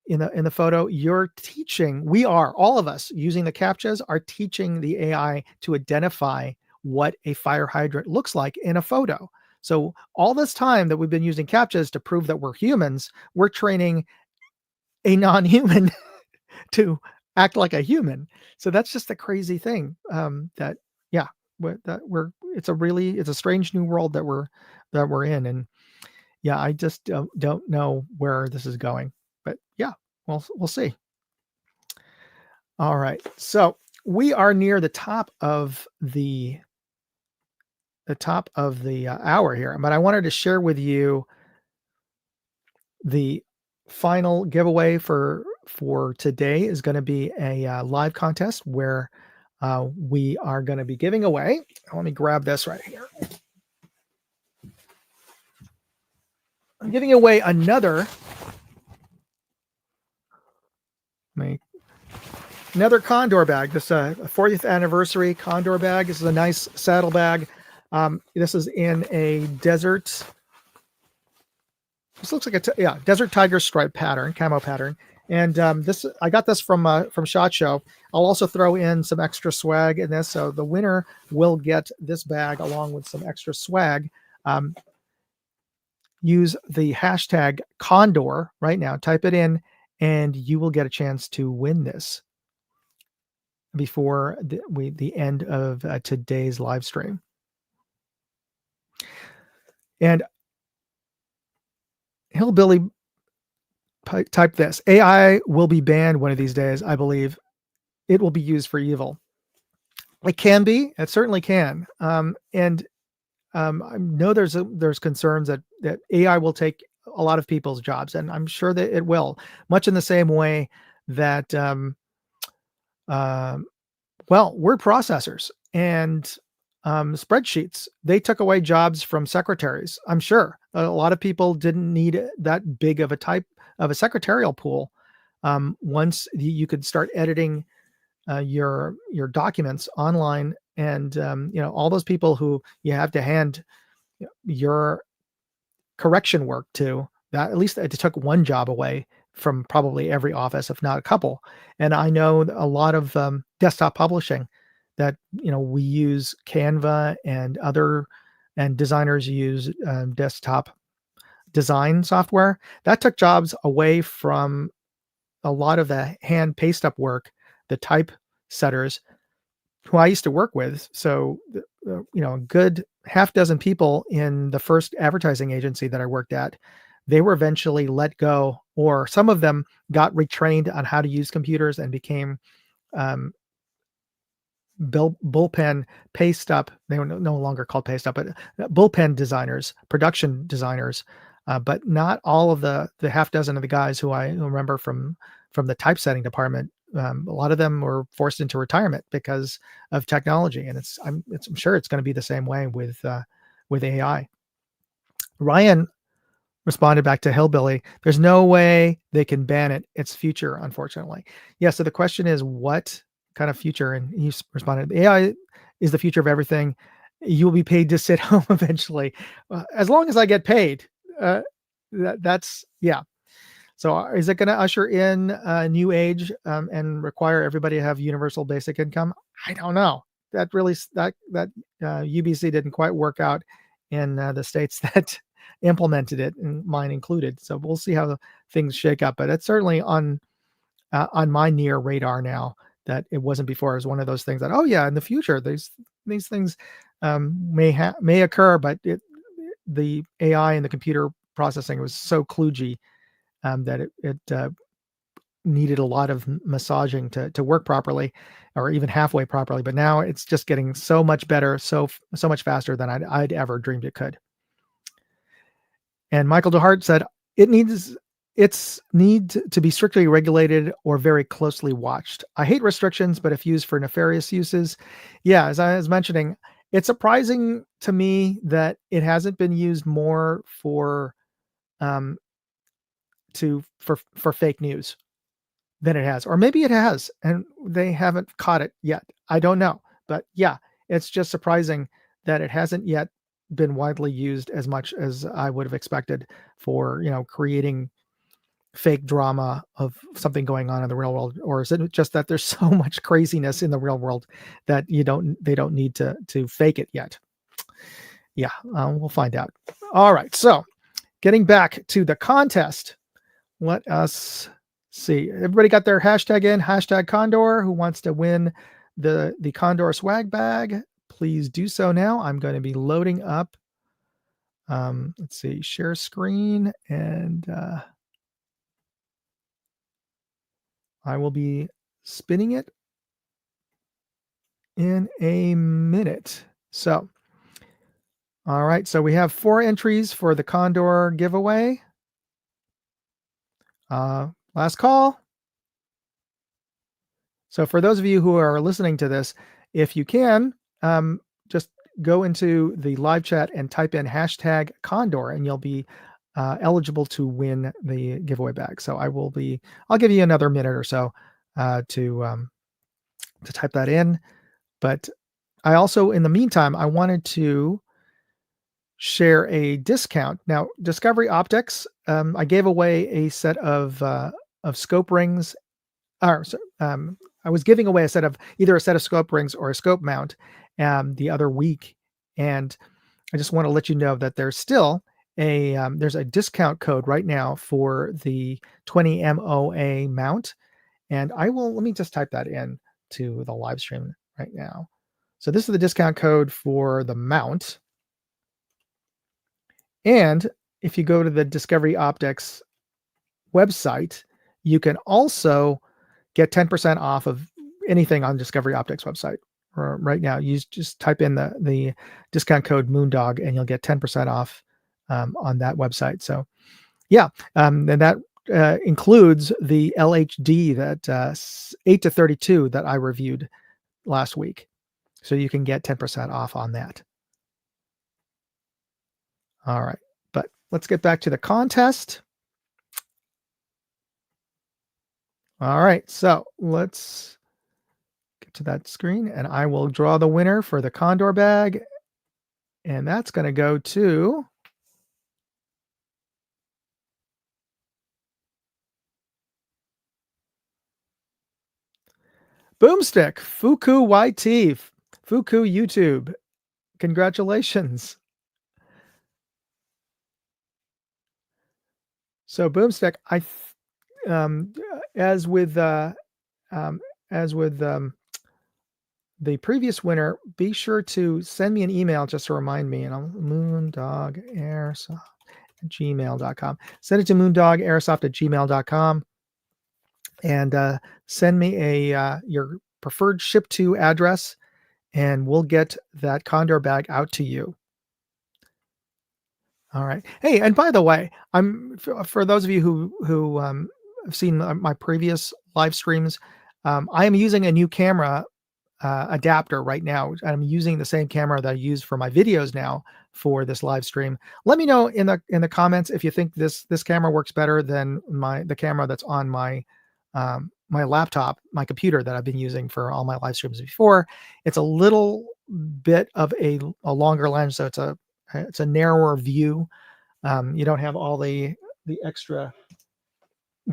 in the photo, all of us using the captchas are teaching the AI to identify what a fire hydrant looks like in a photo. So all this time that we've been using captchas to prove that we're humans, we're training a non-human to act like a human. So that's just a crazy thing. It's a strange new world that we're in. And yeah, I just don't know where this is going, but yeah, we'll see. All right. So we are near the top of the hour here, but I wanted to share with you the final giveaway for today. Is going to be a live contest where we are going to be giving away. Let me grab this right here. I'm giving away another Condor bag. This 40th anniversary Condor bag. This is a nice saddle bag. This is in a desert. This looks like desert tiger stripe pattern, camo pattern. And I got this from SHOT Show. I'll also throw in some extra swag in this, so the winner will get this bag along with some extra swag. Use the hashtag Condor right now. Type it in, and you will get a chance to win this before the end of today's live stream. And Hillbilly type this: AI will be banned one of these days. I believe it will be used for evil. It can be. It certainly can. And I know there's concerns that AI will take a lot of people's jobs, and I'm sure that it will. Much in the same way that word processors and spreadsheets, they took away jobs from secretaries. I'm sure a lot of people didn't need that big of a type of a secretarial pool. Once you could start editing your documents online, and all those people who you have to hand your correction work to, that at least it took one job away from probably every office, if not a couple. And I know a lot of desktop publishing that we use Canva and designers use desktop design software. That took jobs away from a lot of the hand paste up work, the typesetters who I used to work with. So a good half dozen people in the first advertising agency that I worked at, they were eventually let go, or some of them got retrained on how to use computers and became um, bullpen paste up. They were no longer called paste up, but bullpen designers, production designers. But not all of the half dozen of the guys who I remember from the typesetting department. A lot of them were forced into retirement because of technology, and I'm sure it's going to be the same way with AI. Ryan responded back to Hillbilly, there's no way they can ban it. It's future, unfortunately. Yeah. So the question is, what kind of future? And he responded, AI is the future of everything. You will be paid to sit home eventually. As long as I get paid. That's, yeah. So is it going to usher in a new age and require everybody to have universal basic income? I don't know. That really, that UBC didn't quite work out in the states that implemented it, and mine included. So we'll see how things shake up. But it's certainly on my near radar now that it wasn't before. It was one of those things that, oh yeah, in the future these things may occur, but the AI and the computer processing was so kludgy that it needed a lot of massaging to work properly, or even halfway properly. But now it's just getting so much better, so much faster than I'd ever dreamed it could. And Michael DeHart said it's need to be strictly regulated or very closely watched. I hate restrictions, but if used for nefarious uses, yeah, as I was mentioning, it's surprising to me that it hasn't been used more for for fake news than it has. Or maybe it has and they haven't caught it yet. I don't know. But yeah, it's just surprising that it hasn't yet been widely used as much as I would have expected for, creating fake drama of something going on in the real world. Or is it just that there's so much craziness in the real world that they don't need to fake it yet? Yeah, we'll find out. All right, so getting back to the contest, let us see. Everybody got their hashtag in, hashtag Condor. Who wants to win the Condor swag bag? Please do so now. I'm going to be loading up. Let's see, share screen, and I will be spinning it in a minute. So, all right. So we have 4 entries for the Condor giveaway. Last call. So for those of you who are listening to this, if you can, just go into the live chat and type in hashtag Condor, and you'll be eligible to win the giveaway bag. So I'll give you another minute or so to type that in. But I also, in the meantime, I wanted to share a discount. Now, Discovery Optics, I gave away a set of scope rings. I was giving away either a set of scope rings or a scope mount the other week, and I just want to let you know that there's still there's a discount code right now for the 20 MOA mount, and let me just type that in to the live stream right now. So this is the discount code for the mount, and if you go to the Discovery Optics website, you can also get 10% off of anything on Discovery Optics website right now. You just type in the discount code Moondog and you'll get 10% off on that website. So yeah, and that includes the LHD, that 8 to 32 that I reviewed last week. So you can get 10% off on that. All right, but let's get back to the contest. All right, so let's get to that screen, and I will draw the winner for the Condor bag, and that's going to go to Boomstick, Fuku YT, Fuku YouTube. Congratulations. So Boomstick, as with the previous winner, be sure to send me an email just to remind me, and Moondog Airsoft, gmail.com. Send it to moondogairsoft@gmail.com and send me your preferred ship to address, and we'll get that Condor bag out to you. All right. Hey, and by the way, for those of you who have seen my previous live streams, I am using a new camera adapter right now. I'm using the same camera that I use for my videos now for this live stream. Let me know in the comments if you think this camera works better than the camera that's on my my laptop, my computer that I've been using for all my live streams before. It's a little bit of a longer lens, so it's a narrower view. You don't have all the extra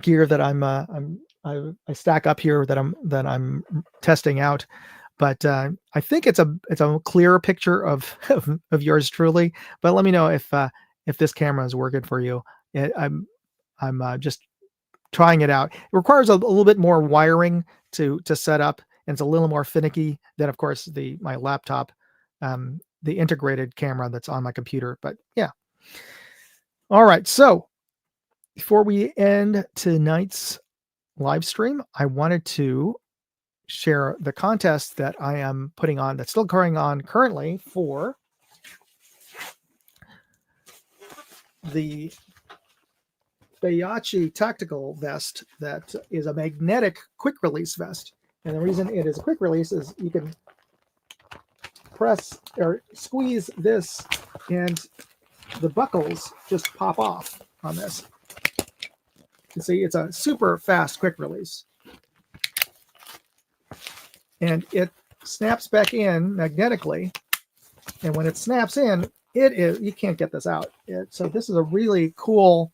gear that I stack up here that I'm testing out. But I think it's a clearer picture of yours truly. But let me know if this camera is working for you. I'm just trying it out. It requires a little bit more wiring to set up, and it's a little more finicky than, of course, my laptop, the integrated camera that's on my computer. But yeah. All right. So before we end tonight's live stream, I wanted to share the contest that I am putting on, that's still going on currently, for the Bayachi tactical vest that is a magnetic quick release vest. And the reason it is a quick release is you can press or squeeze this and the buckles just pop off on this. You see, it's a super fast quick release. And it snaps back in magnetically. And when it snaps in, you can't get this out. So this is a really cool,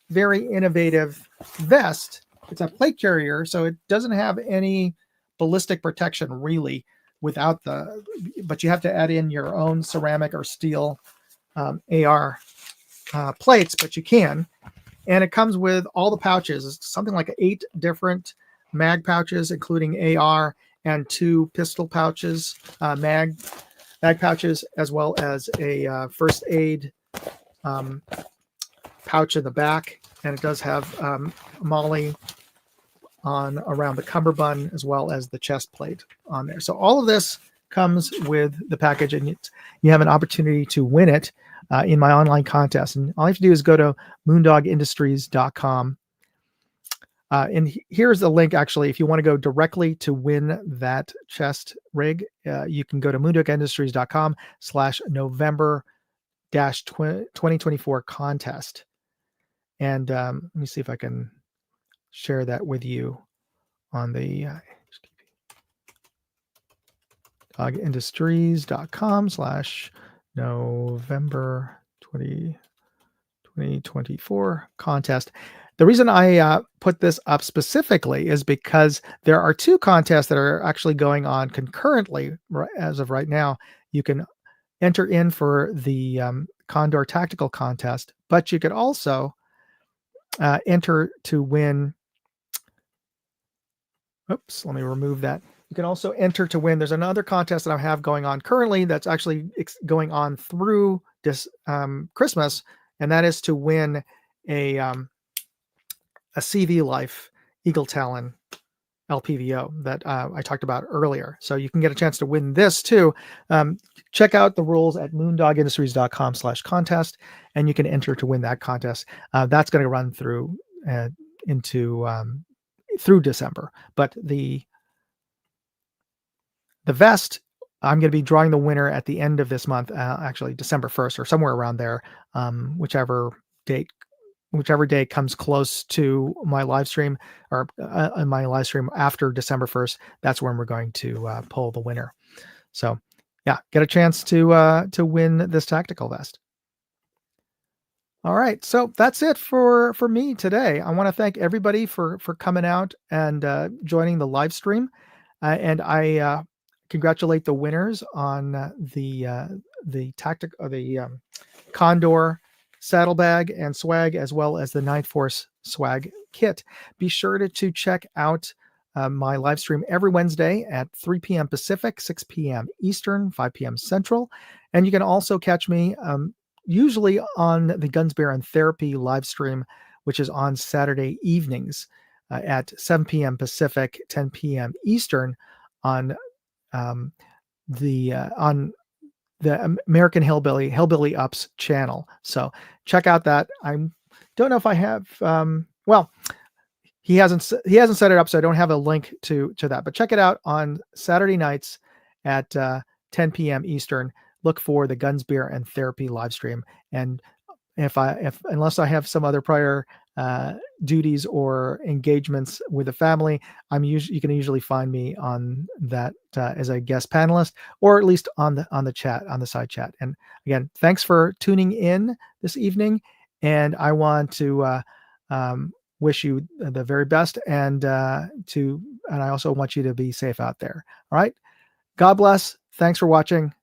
very innovative vest. It's a plate carrier, so it doesn't have any ballistic protection really but you have to add in your own ceramic or steel AR plates, but you can. And it comes with all the pouches. It's something like 8 different mag pouches, including AR, and 2 pistol pouches, mag pouches, as well as a first aid pouch in the back. And it does have MOLLE around the cummerbund, as well as the chest plate on there. So all of this comes with the package, and you have an opportunity to win it in my online contest. And all you have to do is go to moondogindustries.com. And here's the link, actually. If you want to go directly to win that chest rig, you can go to moondogindustries.com/November-2024 contest. And let me see if I can share that with you on the moondogindustries.com/November 2024 contest. The reason I put this up specifically is because there are 2 contests that are actually going on concurrently as of right now. You can enter in for the Condor Tactical Contest, but you could also enter to win. Oops, let me remove that. You can also enter to win. There's another contest that I have going on currently that's actually going on through this Christmas, and that is to win a CV Life Eagle Talon LPVO that I talked about earlier. So you can get a chance to win this too. Check out the rules at moondogindustries.com/contest, and you can enter to win that contest. That's going to run through through December. But the vest, I'm going to be drawing the winner at the end of this month, actually December 1st or somewhere around there, whichever day comes close to my live stream, or my live stream after December 1st. That's when we're going to pull the winner. So yeah, get a chance to win this tactical vest. All right, so that's it for me today. I want to thank everybody for coming out and joining the live stream, and I congratulate the winners on the Condor saddlebag and swag, as well as the Ninth Force swag kit. Be sure to check out my live stream every Wednesday at 3 p.m. Pacific, 6 p.m. Eastern, 5 p.m. Central, and you can also catch me usually on the Guns, Beer, and Therapy live stream, which is on Saturday evenings at 7 p.m. Pacific, 10 p.m. Eastern on on the American Hillbilly Ups channel. So check out that. I don't know if I have. Well, he hasn't set it up, so I don't have a link to that. But check it out on Saturday nights at 10 p.m. Eastern. Look for the Guns, Beer, and Therapy live stream. And unless I have some other prior duties or engagements with the family, you can usually find me on that as a guest panelist, or at least on the side chat. And again, thanks for tuning in this evening, and I want to wish you the very best, and I also want you to be safe out there. All right, God bless. Thanks for watching.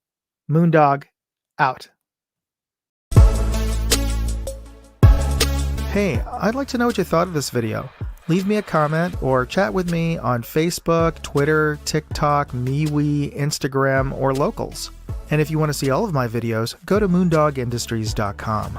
Moondog out. Hey, I'd like to know what you thought of this video. Leave me a comment or chat with me on Facebook, Twitter, TikTok, MeWe, Instagram, or Locals. And if you want to see all of my videos, go to moondogindustries.com.